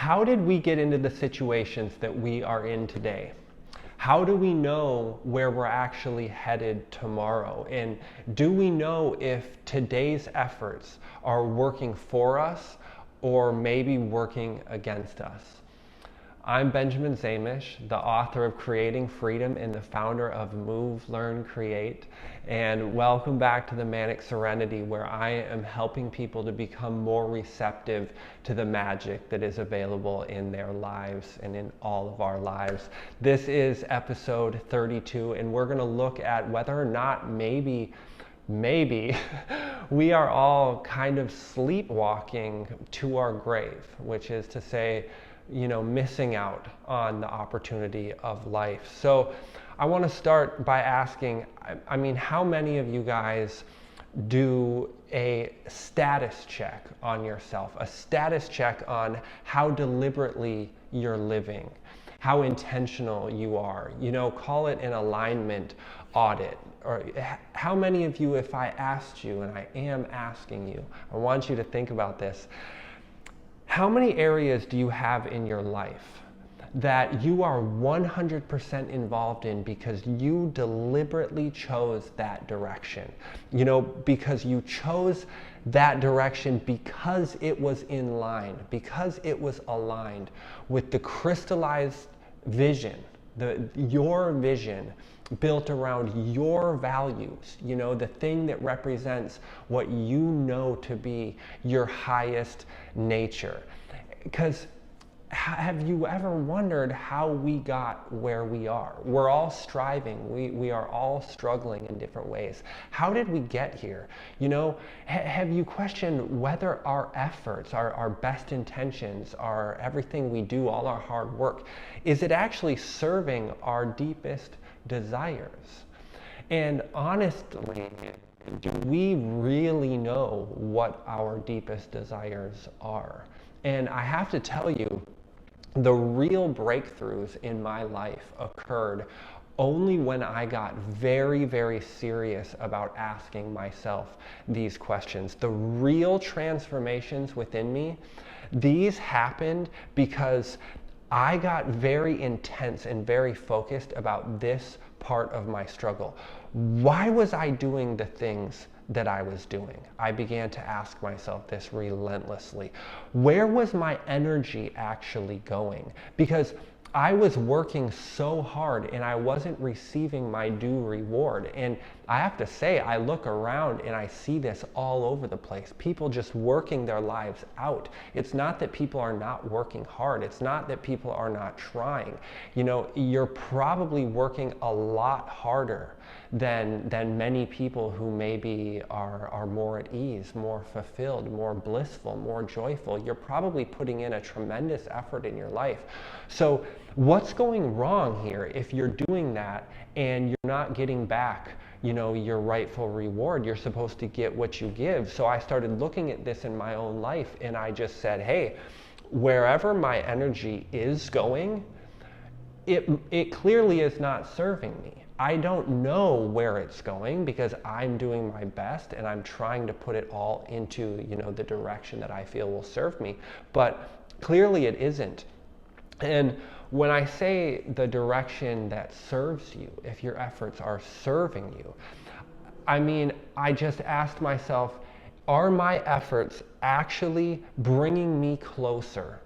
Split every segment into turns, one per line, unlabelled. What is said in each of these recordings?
How did we get into the situations that we are in today? How do we know where we're actually headed tomorrow? And do we know if today's efforts are working for us or maybe working against us? I'm Benjamin Zamish, the author of Creating Freedom and the founder of Move, Learn, Create. And welcome back to Thematic Serenity, where I am helping people to become more receptive to the magic that is available in their lives and in all of our lives. This is episode 32, and we're going to look at whether or not maybe we are all kind of sleepwalking to our grave, which is to say, missing out on the opportunity of life. So I want to start by asking, how many of you guys do a status check on yourself, a status check on how deliberately you're living, how intentional you are, call it an alignment audit? Or how many of you, if I asked you, and I am asking you, I want you to think about this, how many areas do you have in your life that you are 100% involved in because you deliberately chose that direction? Because you chose that direction because it was in line, because it was aligned with the crystallized vision, your vision built around your values, the thing that represents what you know to be your highest nature. Because have you ever wondered how we got where we are? We're all striving. We are all struggling in different ways. How did we get here? Have you questioned whether our efforts, our best intentions, our everything we do, all our hard work, is it actually serving our deepest desires? And honestly, do we really know what our deepest desires are? And I have to tell you, the real breakthroughs in my life occurred only when I got very, very serious about asking myself these questions. The real transformations within me, these happened because I got very intense and very focused about this part of my struggle. Why was I doing the things that I was doing? I began to ask myself this relentlessly. Where was my energy actually going? Because I was working so hard and I wasn't receiving my due reward. And I have to say, I look around and I see this all over the place. People just working their lives out. It's not that people are not working hard. It's not that people are not trying. You're probably working a lot harder than many people who maybe are more at ease, more fulfilled, more blissful, more joyful. You're probably putting in a tremendous effort in your life. So what's going wrong here if you're doing that and you're not getting back your rightful reward? You're supposed to get what you give. So I started looking at this in my own life, and I just said, hey, wherever my energy is going, it clearly is not serving me. I don't know where it's going because I'm doing my best and I'm trying to put it all into the direction that I feel will serve me, but clearly it isn't. And when I say the direction that serves you, if your efforts are serving you, I just asked myself, are my efforts actually bringing me closer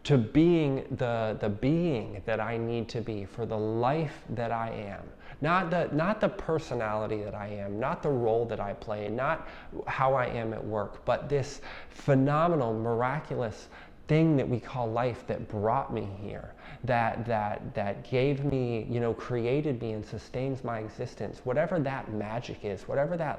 to being the being that I need to be for the life that I am? Not the personality that I am, not the role that I play, not how I am at work, but this phenomenal, miraculous thing that we call life that brought me here, that gave me, created me and sustains my existence. Whatever that magic is, whatever that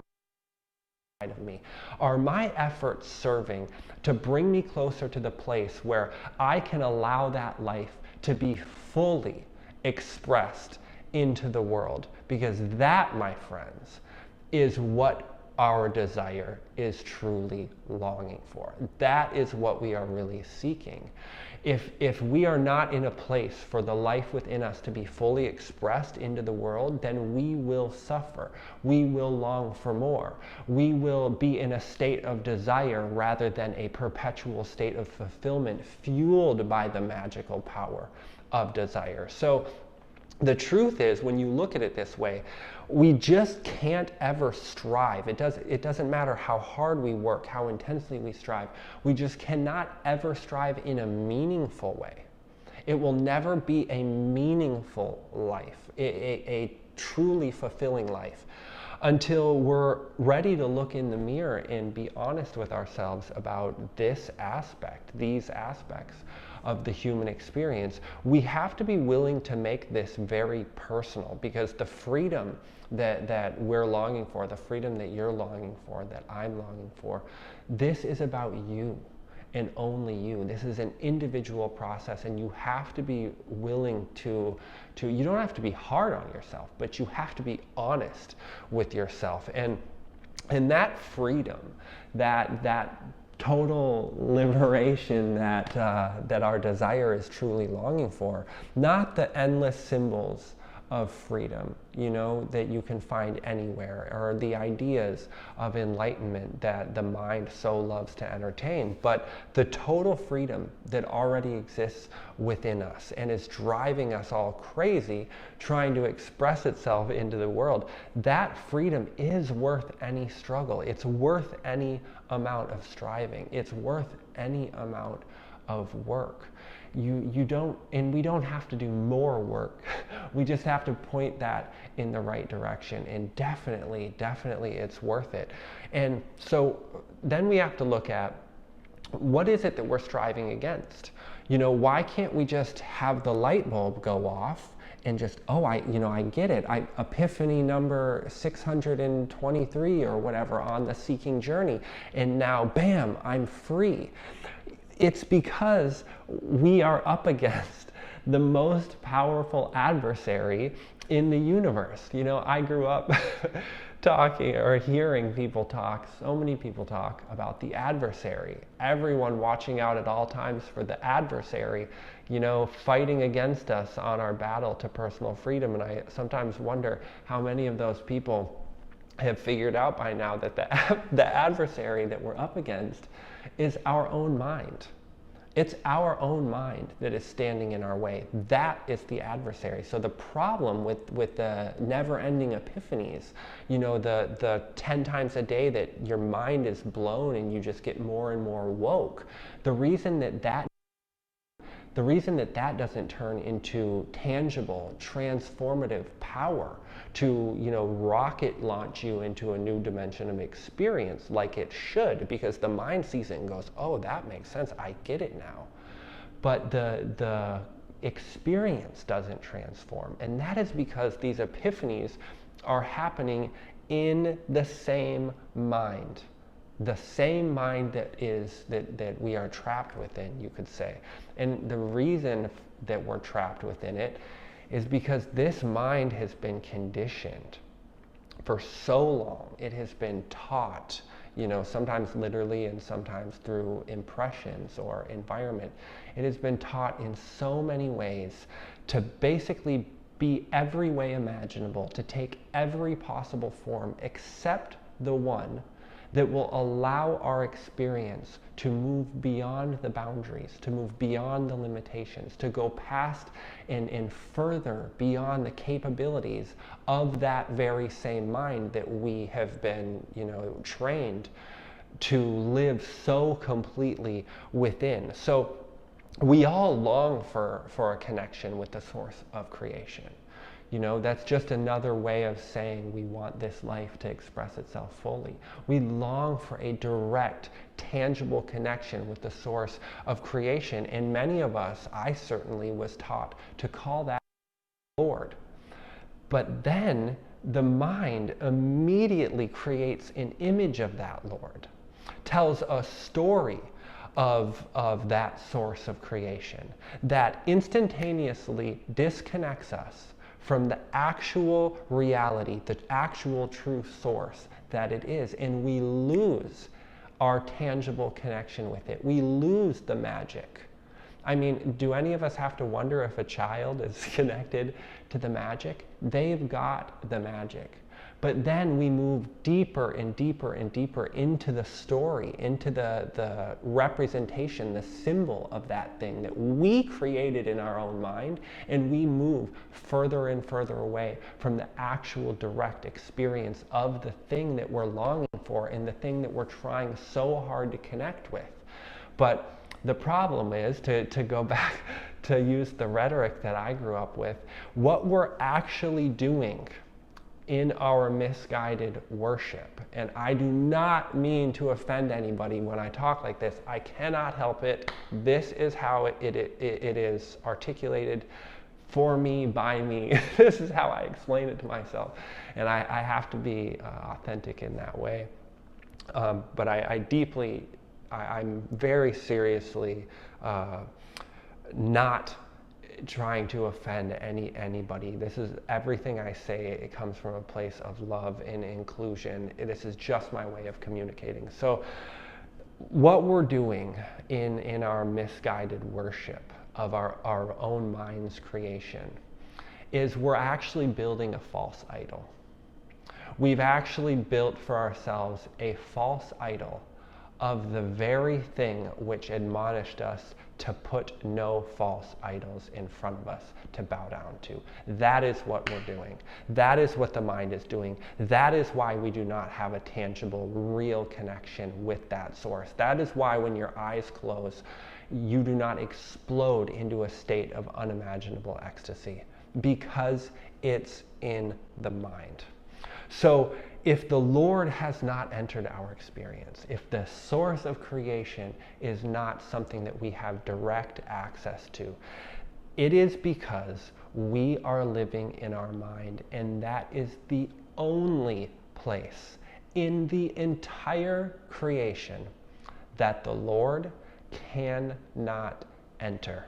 of me, are my efforts serving to bring me closer to the place where I can allow that life to be fully expressed into the world? Because that, my friends, is what our desire is truly longing for. That is what we are really seeking. If we are not in a place for the life within us to be fully expressed into the world, then we will suffer. We will long for more. We will be in a state of desire rather than a perpetual state of fulfillment fueled by the magical power of desire. So the truth is, when you look at it this way, we just can't ever strive. It doesn't matter how hard we work, how intensely we strive. We just cannot ever strive in a meaningful way. It will never be a meaningful life, a truly fulfilling life, until we're ready to look in the mirror and be honest with ourselves about this aspect, these aspects of the human experience. We have to be willing to make this very personal, because the freedom that we're longing for, the freedom that you're longing for, that I'm longing for, this is about you and only you. This is an individual process, and you have to be willing to you don't have to be hard on yourself, but you have to be honest with yourself. And that freedom, that total liberation that our desire is truly longing for, not the endless symbols of freedom, that you can find anywhere, or the ideas of enlightenment that the mind so loves to entertain, but the total freedom that already exists within us and is driving us all crazy trying to express itself into the world. That freedom is worth any struggle. It's worth any amount of striving. It's worth any amount of work. We don't have to do more work. We just have to point that in the right direction, and definitely it's worth it. And so then we have to look at, what is it that we're striving against? Why can't we just have the light bulb go off and just, I get it. Epiphany number 623 or whatever on the seeking journey, and now bam, I'm free. It's because we are up against the most powerful adversary in the universe. I grew up talking or hearing people talk, so many people talk about the adversary. Everyone watching out at all times for the adversary, fighting against us on our battle to personal freedom. And I sometimes wonder how many of those people have figured out by now that the adversary that we're up against is our own mind. It's our own mind that is standing in our way. That is the adversary. So the problem with the never-ending epiphanies, the 10 times a day that your mind is blown and you just get more and more woke, the reason that doesn't turn into tangible, transformative power to, rocket launch you into a new dimension of experience like it should, because the mind sees it and goes, oh, that makes sense, I get it now. But the experience doesn't transform. And that is because these epiphanies are happening in the same mind. The same mind that we are trapped within, you could say. And the reason that we're trapped within it is because this mind has been conditioned for so long. It has been taught, sometimes literally and sometimes through impressions or environment. It has been taught in so many ways to basically be every way imaginable, to take every possible form except the one that will allow our experience to move beyond the boundaries, to move beyond the limitations, to go past and further beyond the capabilities of that very same mind that we have been, trained to live so completely within. So we all long for a connection with the source of creation. That's just another way of saying we want this life to express itself fully. We long for a direct, tangible connection with the source of creation. And many of us, I certainly was taught to call that Lord. But then the mind immediately creates an image of that Lord, tells a story of that source of creation that instantaneously disconnects us from the actual reality, the actual true source that it is, and we lose our tangible connection with it. We lose the magic. I mean, do any of us have to wonder if a child is connected to the magic? They've got the magic. But then we move deeper and deeper and deeper into the story, into the representation, the symbol of that thing that we created in our own mind, and we move further and further away from the actual direct experience of the thing that we're longing for and the thing that we're trying so hard to connect with. But the problem is, to go back to use the rhetoric that I grew up with, what we're actually doing in our misguided worship. And I do not mean to offend anybody when I talk like this. I cannot help it. This is how it is articulated for me, by me. This is how I explain it to myself. And I have to be authentic in that way. But I'm very seriously not trying to offend anybody. This is everything I say. It comes from a place of love and inclusion. This is just my way of communicating. So what we're doing in our misguided worship of our own mind's creation is we're actually building a false idol. We've actually built for ourselves a false idol of the very thing which admonished us to put no false idols in front of us to bow down to. That is what we're doing. That is what the mind is doing. That is why we do not have a tangible, real connection with that source. That is why when your eyes close, you do not explode into a state of unimaginable ecstasy, because it's in the mind. So if the Lord has not entered our experience, if the source of creation is not something that we have direct access to, it is because we are living in our mind, and that is the only place in the entire creation that the Lord cannot enter.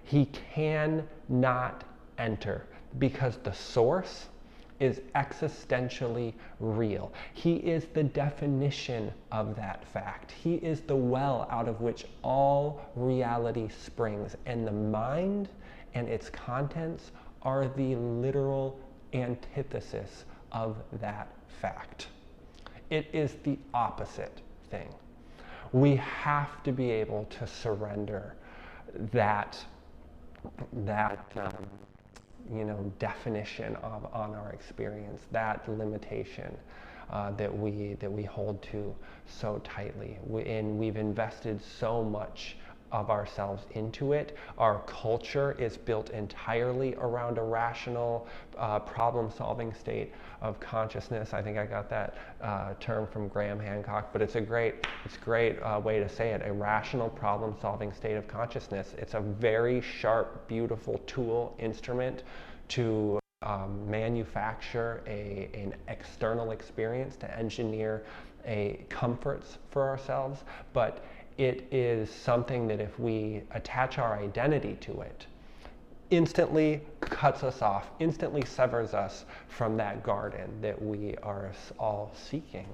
He cannot enter because the source is existentially real. He is the definition of that fact. He is the well out of which all reality springs, and the mind and its contents are the literal antithesis of that fact. It is the opposite thing. We have to be able to surrender that definition on our experience, that limitation that we hold to so tightly. And we've invested so much of ourselves into it. Our culture is built entirely around a rational, problem-solving state of consciousness. I think I got that term from Graham Hancock, but it's a great way to say it. A rational, problem-solving state of consciousness. It's a very sharp, beautiful tool, instrument to manufacture an external experience, to engineer comforts for ourselves, but it is something that if we attach our identity to it, instantly cuts us off, instantly severs us from that garden that we are all seeking,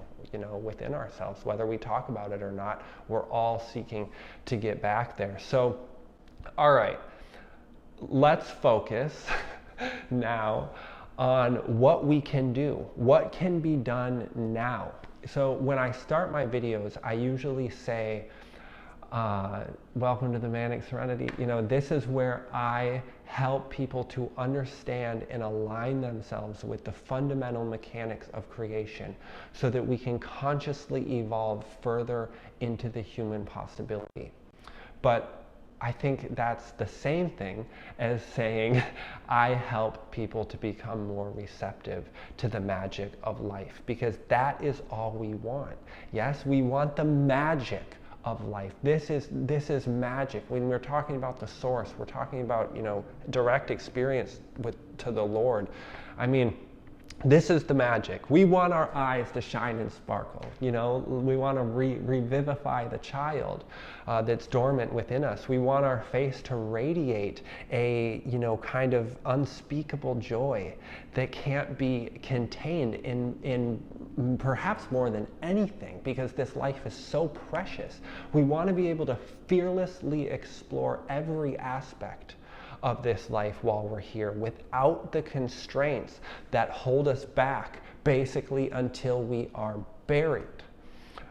within ourselves. Whether we talk about it or not, we're all seeking to get back there. So, all right, let's focus now on what we can do, what can be done now. So when I start my videos, I usually say, welcome to Thematic Serenity. This is where I help people to understand and align themselves with the fundamental mechanics of creation so that we can consciously evolve further into the human possibility. But I think that's the same thing as saying I help people to become more receptive to the magic of life, because that is all we want. Yes, we want the magic of life. This is magic. When we're talking about the source, we're talking about direct experience to the Lord. I mean, This is the magic. We want our eyes to shine and sparkle. We want to revivify the child that's dormant within us. We want our face to radiate a, kind of unspeakable joy that can't be contained in perhaps more than anything, because this life is so precious. We want to be able to fearlessly explore every aspect of this life while we're here, without the constraints that hold us back basically until we are buried.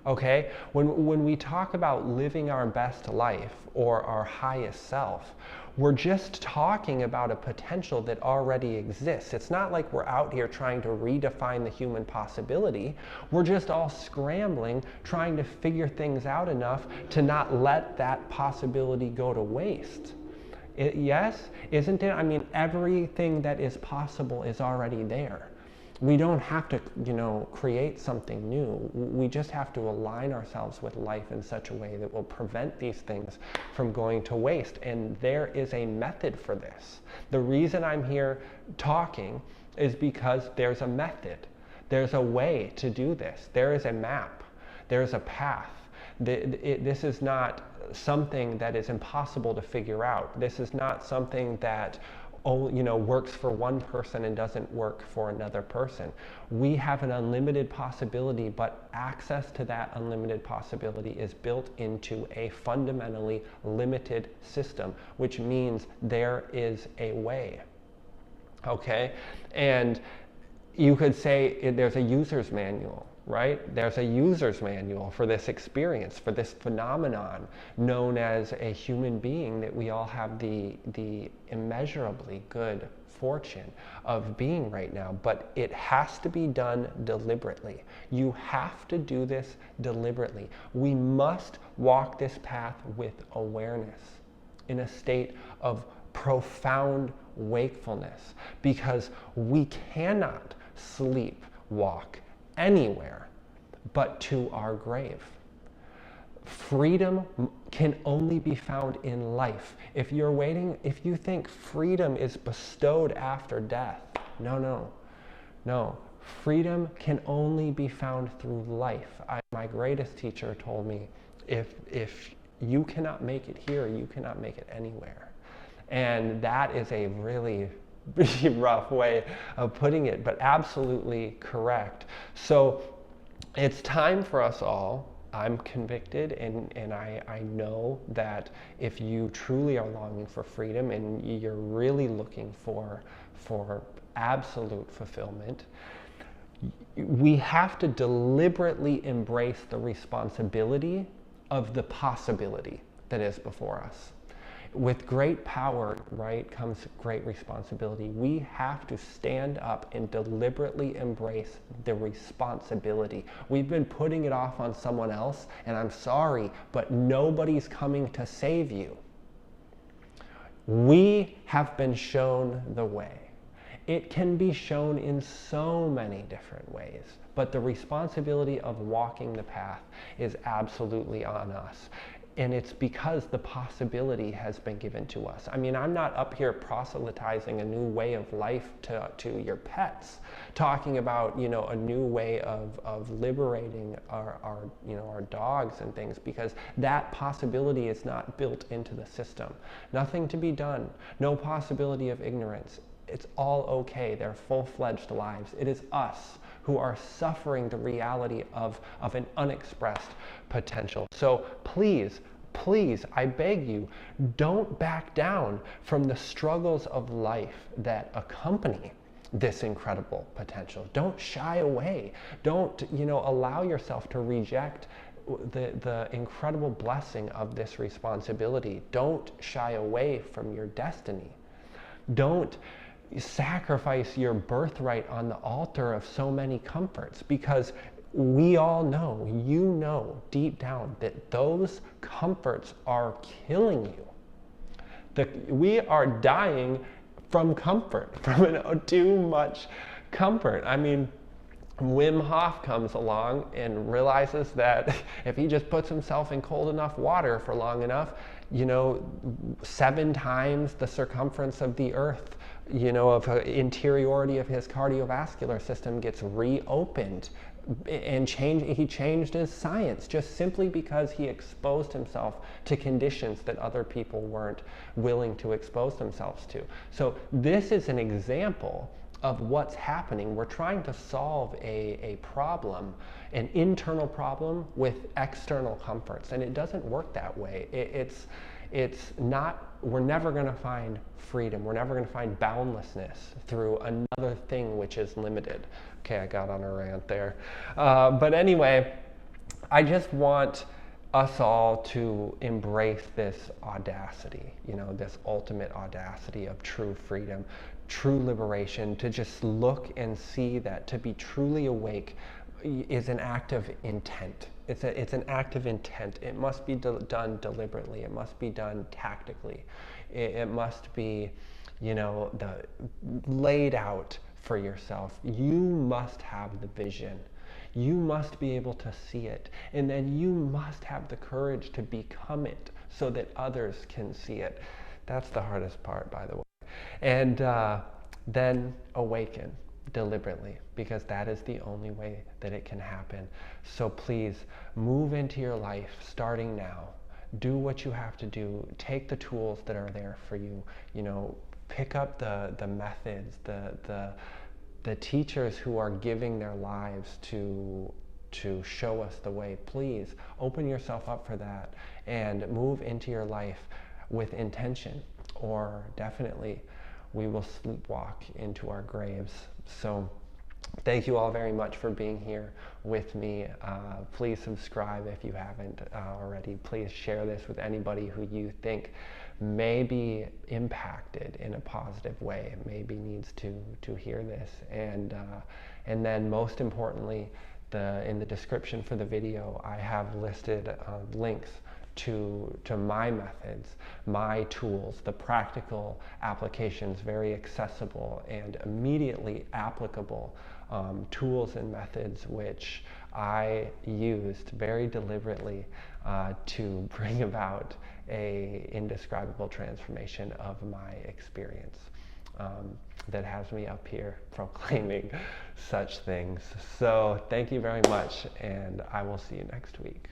Okay? When we talk about living our best life or our highest self, we're just talking about a potential that already exists. It's not like we're out here trying to redefine the human possibility. We're just all scrambling, trying to figure things out enough to not let that possibility go to waste. Yes, isn't it? I mean, everything that is possible is already there. We don't have to, create something new. We just have to align ourselves with life in such a way that will prevent these things from going to waste. And there is a method for this. The reason I'm here talking is because there's a method. There's a way to do this. There is a map. There's a path. This is not something that is impossible to figure out. This is not something that works for one person and doesn't work for another person. We have an unlimited possibility, but access to that unlimited possibility is built into a fundamentally limited system, which means there is a way. Okay? And you could say there's a user's manual. Right? There's a user's manual for this experience, for this phenomenon known as a human being that we all have the immeasurably good fortune of being right now. But it has to be done deliberately. You have to do this deliberately. We must walk this path with awareness, in a state of profound wakefulness, because we cannot sleepwalk anywhere but to our grave. Freedom can only be found in life. If you think freedom is bestowed after death, no. Freedom can only be found through life. My greatest teacher told me, if you cannot make it here, you cannot make it anywhere. And that is a really rough way of putting it, but absolutely correct. So it's time for us all. I'm convicted, and I know that if you truly are longing for freedom and you're really looking for absolute fulfillment, we have to deliberately embrace the responsibility of the possibility that is before us. With great power, right, comes great responsibility. We have to stand up and deliberately embrace the responsibility. We've been putting it off on someone else, and I'm sorry, but nobody's coming to save you. We have been shown the way. It can be shown in so many different ways, but the responsibility of walking the path is absolutely on us. And it's because the possibility has been given to us. I mean, I'm not up here proselytizing a new way of life to your pets, talking about, a new way of liberating our dogs and things, because that possibility is not built into the system. Nothing to be done. No possibility of ignorance. It's all okay. They're full-fledged lives. It is us who are suffering the reality of an unexpressed potential. So please, I beg you, don't back down from the struggles of life that accompany this incredible potential. Don't shy away. Don't, allow yourself to reject the incredible blessing of this responsibility. Don't shy away from your destiny. Don't sacrifice your birthright on the altar of so many comforts, because we all know, deep down, that those comforts are killing you. We are dying from comfort, from too much comfort. I mean, Wim Hof comes along and realizes that if he just puts himself in cold enough water for long enough, 7 times the circumference of the earth, of interiority of his cardiovascular system gets reopened, and he changed his science just simply because he exposed himself to conditions that other people weren't willing to expose themselves to. So this is an example of what's happening. We're trying to solve a problem, an internal problem, with external comforts, and it doesn't work that way. It's not, we're never going to find freedom. We're never going to find boundlessness through another thing which is limited. Okay, I got on a rant there. But anyway, I just want us all to embrace this audacity, this ultimate audacity of true freedom, true liberation, to just look and see that to be truly awake is an act of intent. It's an act of intent. It must be done deliberately. It must be done tactically. It must be, laid out for yourself. You must have the vision. You must be able to see it. And then you must have the courage to become it so that others can see it. That's the hardest part, by the way. And then awaken deliberately, because that is the only way that it can happen. So please move into your life starting now. Do what you have to do. Take the tools that are there for you. Pick up the methods, the teachers who are giving their lives to show us the way. Please open yourself up for that and move into your life with intention, or definitely we will sleepwalk into our graves. So thank you all very much for being here with me. Please subscribe if you haven't already. Please share this with anybody who you think may be impacted in a positive way, maybe needs to hear this. And then most importantly, in the description for the video, I have listed links to my methods, my tools, the practical applications, very accessible and immediately applicable tools and methods which I used very deliberately to bring about a indescribable transformation of my experience that has me up here proclaiming such things. So thank you very much, and I will see you next week.